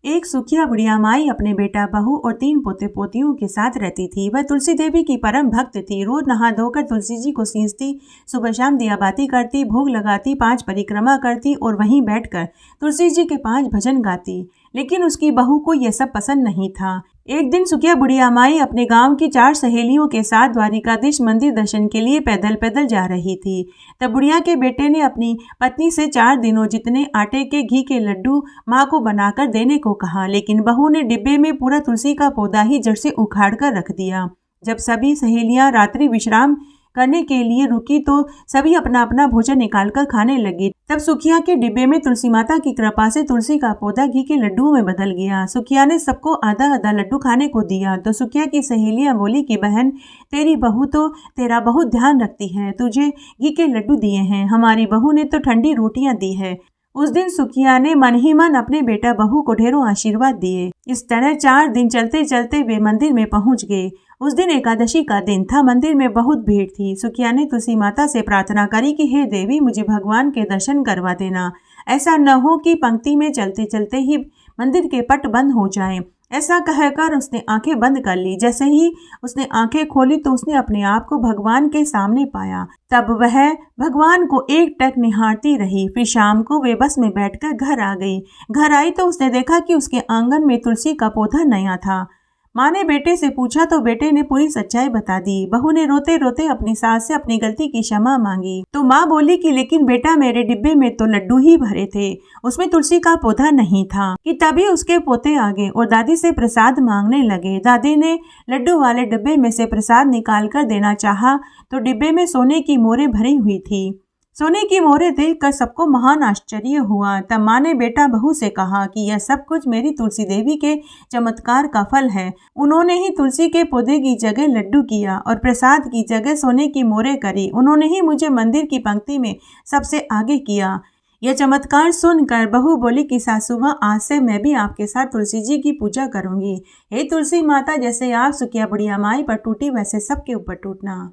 एक सुखिया बुढ़िया माई अपने बेटा बहू और 3 पोते पोतियों के साथ रहती थी। वह तुलसी देवी की परम भक्त थी। रोज नहा धोकर तुलसी जी को सींचती, सुबह शाम दिया बाती करती, भोग लगाती, 5 परिक्रमा करती और वहीं बैठकर तुलसी जी के 5 भजन गाती। लेकिन उसकी बहू को यह सब पसंद नहीं था। एक दिन सुखिया बुढ़िया माई अपने गांव की 4 सहेलियों के साथ द्वारिकाधीश मंदिर दर्शन के लिए पैदल पैदल जा रही थी। तब बुढ़िया के बेटे ने अपनी पत्नी से 4 दिनों जितने आटे के घी के लड्डू माँ को बनाकर देने को कहा, लेकिन बहू ने डिब्बे में पूरा तुलसी का पौधा ही जड़ से उखाड़ कर रख दिया। जब सभी सहेलियां रात्रि विश्राम करने के लिए रुकी तो सभी अपना अपना भोजन निकालकर खाने लगी। तब सुखिया के डिब्बे में तुलसी माता की कृपा से तुलसी का पौधा घी के लड्डुओं में बदल गया। सुखिया ने सबको आधा आधा लड्डू खाने को दिया तो सुखिया की सहेलियां बोली कि बहन, तेरी बहू तो तेरा बहुत ध्यान रखती है, तुझे घी के लड्डू दिए हैं, हमारी बहू ने तो ठंडी रोटियां दी है। उस दिन सुखिया ने मन ही मन अपने बेटा बहू को ढेरों आशीर्वाद दिए। इस तरह 4 दिन चलते चलते वे मंदिर में पहुंच गए। उस दिन एकादशी का दिन था। मंदिर में बहुत भीड़ थी। सुखिया ने तुलसी माता से प्रार्थना करी कि हे देवी, मुझे भगवान के दर्शन करवा देना। ऐसा न हो कि पंक्ति में चलते चलते ही मंदिर के पट बंद हो जाएं। ऐसा कहकर उसने आंखें बंद कर ली। जैसे ही उसने आंखें खोली तो उसने अपने आप को भगवान के सामने पाया। तब वह भगवान को एकटक निहारती रही। फिर शाम को वे बस में बैठकर घर आ गई। घर आई तो उसने देखा कि उसके आंगन में तुलसी का पौधा नया था। माँ ने बेटे से पूछा तो बेटे ने पूरी सच्चाई बता दी। बहू ने रोते रोते अपनी सास से अपनी गलती की क्षमा मांगी तो माँ बोली कि लेकिन बेटा, मेरे डिब्बे में तो लड्डू ही भरे थे, उसमें तुलसी का पौधा नहीं था। कि तभी उसके पोते आ गए और दादी से प्रसाद मांगने लगे। दादी ने लड्डू वाले डिब्बे में से प्रसाद निकाल कर देना चाहा तो डिब्बे में सोने की मोहरें भरी हुई थी। सोने की मोहरें देखकर सबको महान आश्चर्य हुआ। तब माँ ने बेटा बहू से कहा कि यह सब कुछ मेरी तुलसी देवी के चमत्कार का फल है। उन्होंने ही तुलसी के पौधे की जगह लड्डू किया और प्रसाद की जगह सोने की मोहरें करी। उन्होंने ही मुझे मंदिर की पंक्ति में सबसे आगे किया। यह चमत्कार सुनकर बहू बोली कि सासू माँ, आज से मैं भी आपके साथ तुलसी जी की पूजा करूंगी। हे तुलसी माता, जैसे आप सुखिया बुढ़िया माई पर टूटी वैसे सबके ऊपर टूटना।